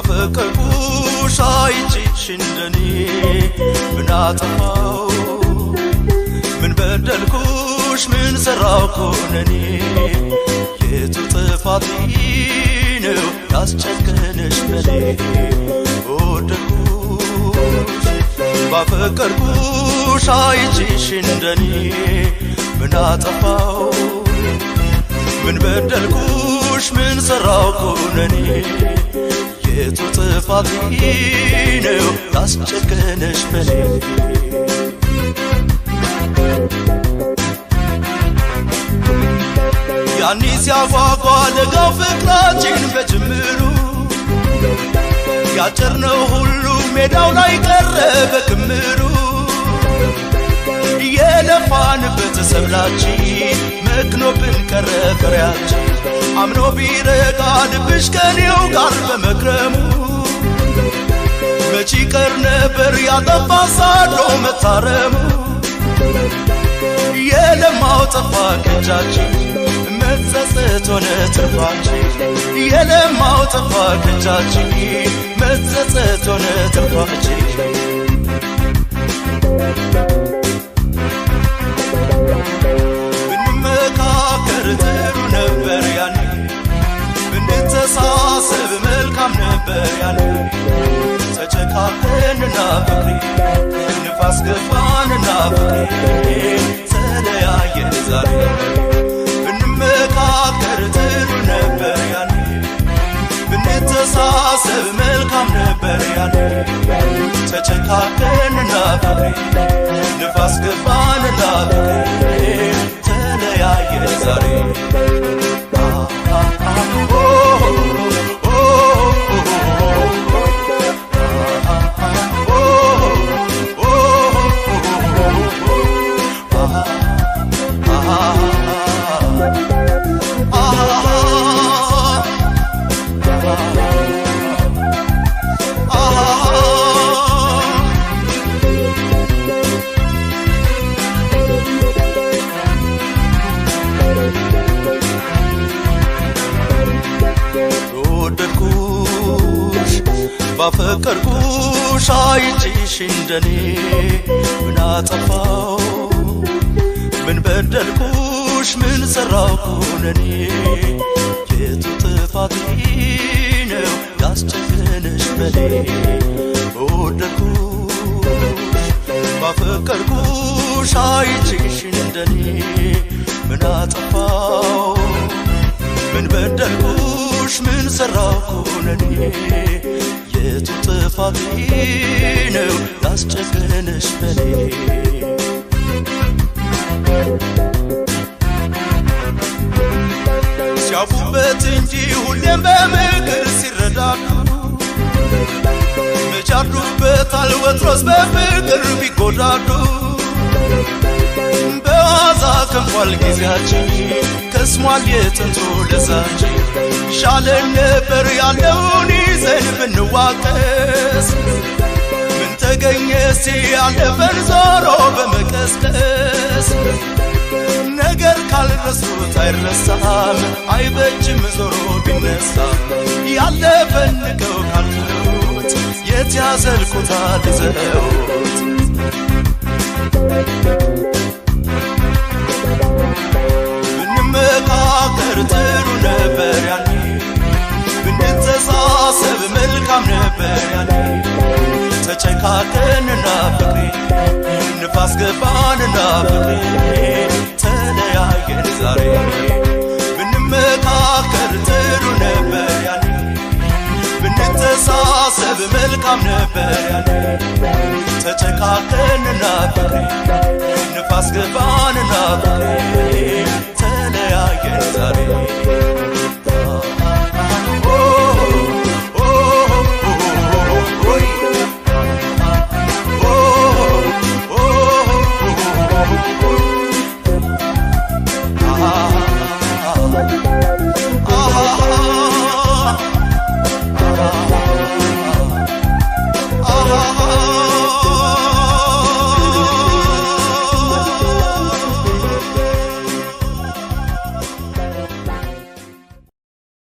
ባፈቀርኩሽ አይቼሽ እንደኔ ምን አጠፋው ምን በደልኩሽ ምን ሰራው ኮነኔ የቱ ጥፋቴ ነው ያስጨከነሽ በኔ ወደድኩሽ ባፈቀርኩሽ አይቼሽ እንደኔ ምን አጠፋው ምን በደልኩሽ ምን ሰራው ኮነኔ የቱ ጥፋቴ ነው ያስጨከነሽ በኔ ያኔ ሲያጓጓ ለጋው ፍቅራችን በጅምሩ ያጨርነው ሁሉ ሜዳው ላይ ቀረ በክምሩ የለፋንበት ሰብላችን መክኖብን ቀረ ፍሬያችን አምኖ ቢረጋ ልብሽ ከኔው ጋር በመክረሙ መቼ ቀር ነበር ያጠፋ ሳድሮ መታረሙ የለማው ጠፋ ከእጃችን መጸጸት ሆነ ትርፋችን የለማው ጠፋ ከእጃችን መጸጸት ሆነ ትርፋችን ብንመካከር ጥሩ ነበር ያኔ ብንተሳሰብ መልካም ነበር ያኔ ተጨካከንና ፍቅሬ ንፋስ ገባንና ፍቅሬ ተለያየን ዛሬ ብንመካከር ጥሩ ነበር ያኔ ብንተሳሰብ መልካም ነበር ያኔ ተጨካከንና ፍቅሬ ንፋስ ገባንና ፍቅሬ ተለያየን ዛሬ ባፈቀርኩሽ አይቼሽ እንደኔ ምን አጠፋው ምን በደልኩሽ ምን ሰራው ኮነኔ የቱ ጥፋቴ ነው ያስጨከነሽ በኔ ወደድኩሽ ባፈቀርኩሽ አይቼሽ እንደኔ ምን አጠፋው ምን በደልኩሽ ምን ሰራው ኮነኔ የቱ ጥፋቴ ነው ያስጨከነሽ በኔ ሲያፉበት እንጂ ሁሌም በምክር ሲረዳዱ መቻዱበታል ወትሮስ በፍቅር ቢጎዳዱ በዋዛ ከንፏል ጊዜያችን ከስሟል የጥንቱ ለዛችን ይሻለን ነበር ያለውን ይዘን ብንዋቀስ ምን ተገኘ እስቲ ያለፈን ዞሮ በመቀስቀስ ነገር ካልረሱት አይረሳም አይበጅም ዞሮ ቢነሳ ያለፈን ንቀው ካልተውት የት ያዘልቁታል ይዘውት ብንመካከር ጥሩ ነበር ያኔ ብንተሳሰብ መልካም ነበር ያኔ ተጨካከንና ፍቅሬ ንፋስ ገባንና ፍቅሬ ተለያየን ዛሬ ብንመካከር ጥሩ ነበር ያኔ ብንተሳሰብ መልካም ነበር ያኔ ተጨካከንና ፍቅሬ ንፋስ ገባንና ፍቅሬ ተለያየን ዛሬ